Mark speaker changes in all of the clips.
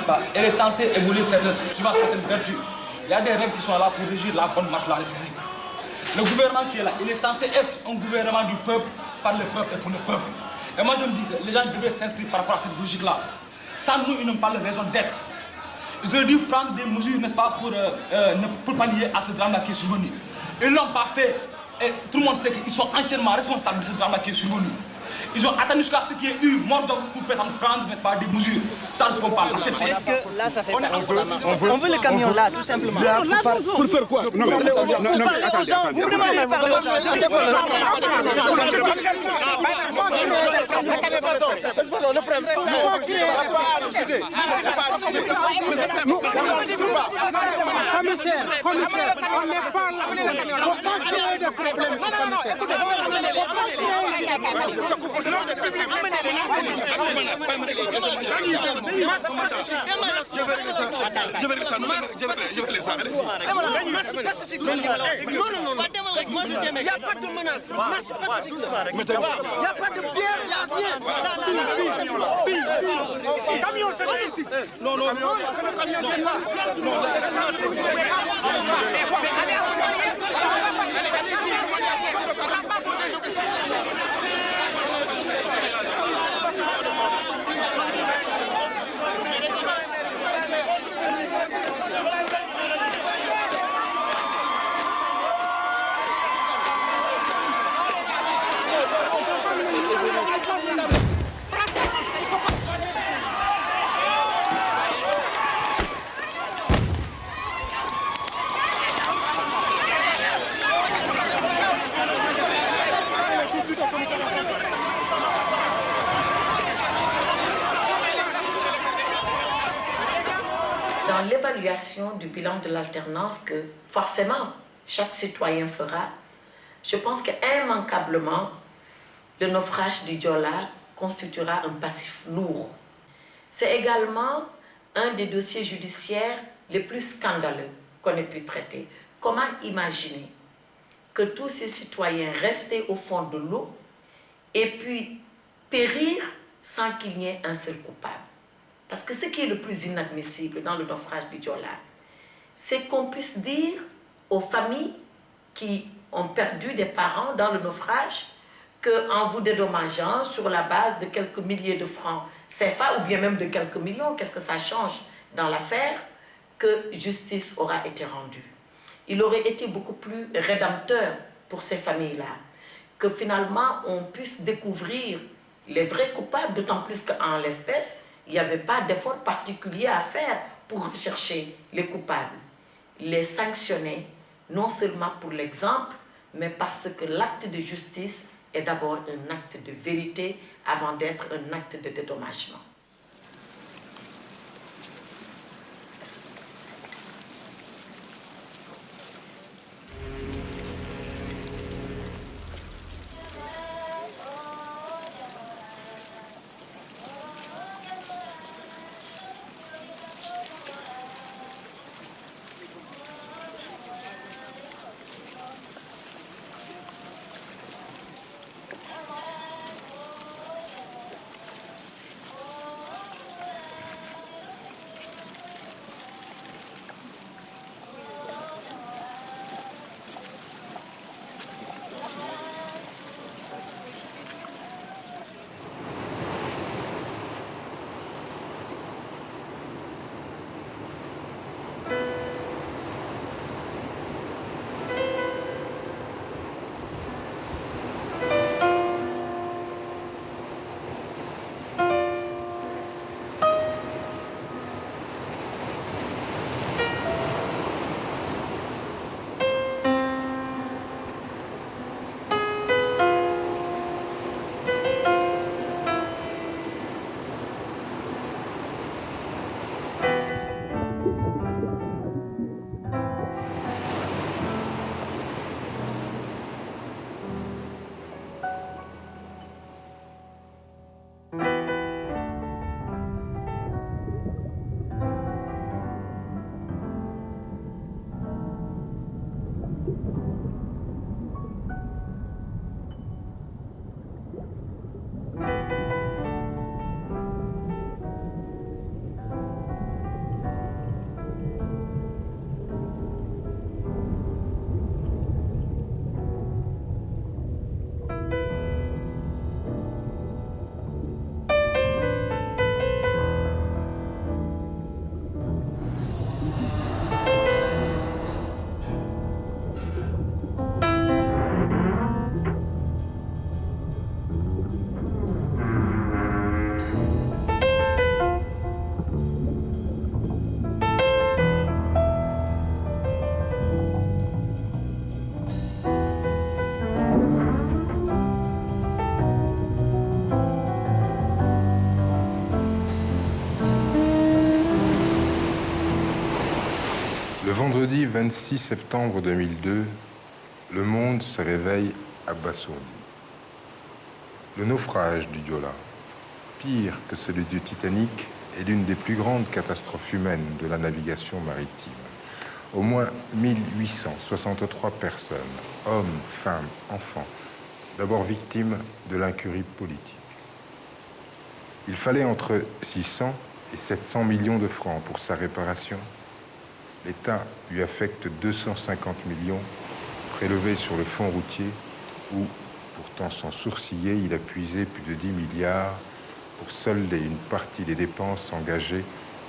Speaker 1: n'est-ce pas, elle est censée évoluer suivant certaines vertus. Il y a des règles qui sont là pour régir la bonne marche de la République. Le gouvernement qui est là, il est censé être un gouvernement du peuple, par le peuple et pour le peuple. Et moi je me dis que les gens devraient s'inscrire par rapport à cette logique-là. Sans nous, ils n'ont pas de raison d'être. Ils auraient dû prendre des mesures, n'est-ce pas, pour pallier à ce drame-là qui est survenu. Ils ne l'ont pas fait. Et tout le monde sait qu'ils sont entièrement responsables de ce drame-là qui est survenu. Ils ont attendu jusqu'à ce qu'il y ait eu mort d'homme pour prétendre prendre, n'est-ce pas, des mesures. Ça ne peut pas l'accepter.
Speaker 2: Est-ce que là, ça fait pas on veut le camion là, tout simplement.
Speaker 3: Pour faire quoi? Non, mais attendez.
Speaker 2: Vous demandez parler aux gens. Commissaire, on n'est pas là. On va créer des problèmes, commissaire.
Speaker 3: Je vais régler ça.
Speaker 2: Moi, je il n'y a pas de menace. Marche pacifique. Il n'y a pas de pierre, il n'y a rien. Camion, c'est pas ici. Non.
Speaker 4: Dans l'évaluation du bilan de l'alternance que forcément chaque citoyen fera, je pense qu'immanquablement, le naufrage du Joola constituera un passif lourd. C'est également un des dossiers judiciaires les plus scandaleux qu'on ait pu traiter. Comment imaginer que tous ces citoyens restent au fond de l'eau et puis périr sans qu'il n'y ait un seul coupable? Parce que ce qui est le plus inadmissible dans le naufrage du Joola, c'est qu'on puisse dire aux familles qui ont perdu des parents dans le naufrage qu'en vous dédommageant sur la base de quelques milliers de francs CFA ou bien même de quelques millions, qu'est-ce que ça change dans l'affaire, que justice aura été rendue. Il aurait été beaucoup plus rédempteur pour ces familles-là que finalement on puisse découvrir les vrais coupables, d'autant plus qu'en l'espèce, il n'y avait pas d'effort particulier à faire pour rechercher les coupables. Les sanctionner, non seulement pour l'exemple, mais parce que l'acte de justice est d'abord un acte de vérité avant d'être un acte de dédommagement.
Speaker 5: vendredi 26 septembre 2002, le monde se réveille abasourdi. Le naufrage du Joola, pire que celui du Titanic, est l'une des plus grandes catastrophes humaines de la navigation maritime. Au moins 1863 personnes, hommes, femmes, enfants, d'abord victimes de l'incurie politique. Il fallait entre 600 et 700 millions de francs pour sa réparation. L'État lui affecte 250 millions prélevés sur le fonds routier où, pourtant sans sourciller, il a puisé plus de 10 milliards pour solder une partie des dépenses engagées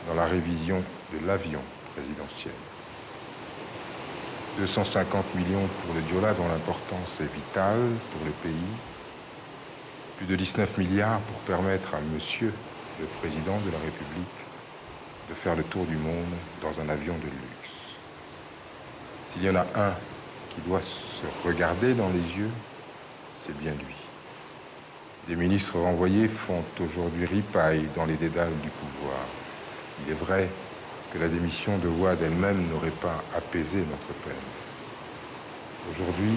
Speaker 5: dans la révision de l'avion présidentiel. 250 millions pour le Joola dont l'importance est vitale pour le pays. Plus de 19 milliards pour permettre à monsieur le président de la République de faire le tour du monde dans un avion de luxe. S'il y en a un qui doit se regarder dans les yeux, c'est bien lui. Les ministres renvoyés font aujourd'hui ripaille dans les dédales du pouvoir. Il est vrai que la démission de Wade elle-même n'aurait pas apaisé notre peine. Aujourd'hui,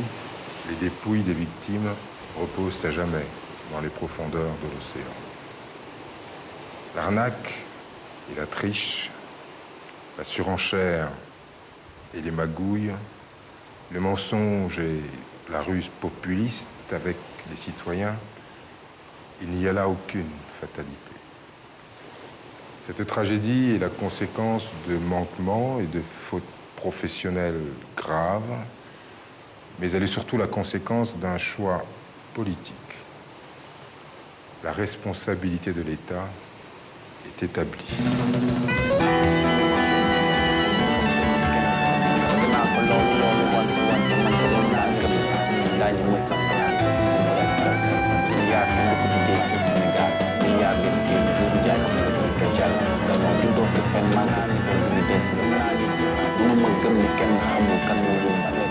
Speaker 5: les dépouilles des victimes reposent à jamais dans les profondeurs de l'océan. L'arnaque et la triche, la surenchère et les magouilles, le mensonge et la ruse populiste avec les citoyens, il n'y a là aucune fatalité. Cette tragédie est la conséquence de manquements et de fautes professionnelles graves, mais elle est surtout la conséquence d'un choix politique. La responsabilité de l'État est établie.
Speaker 6: Kan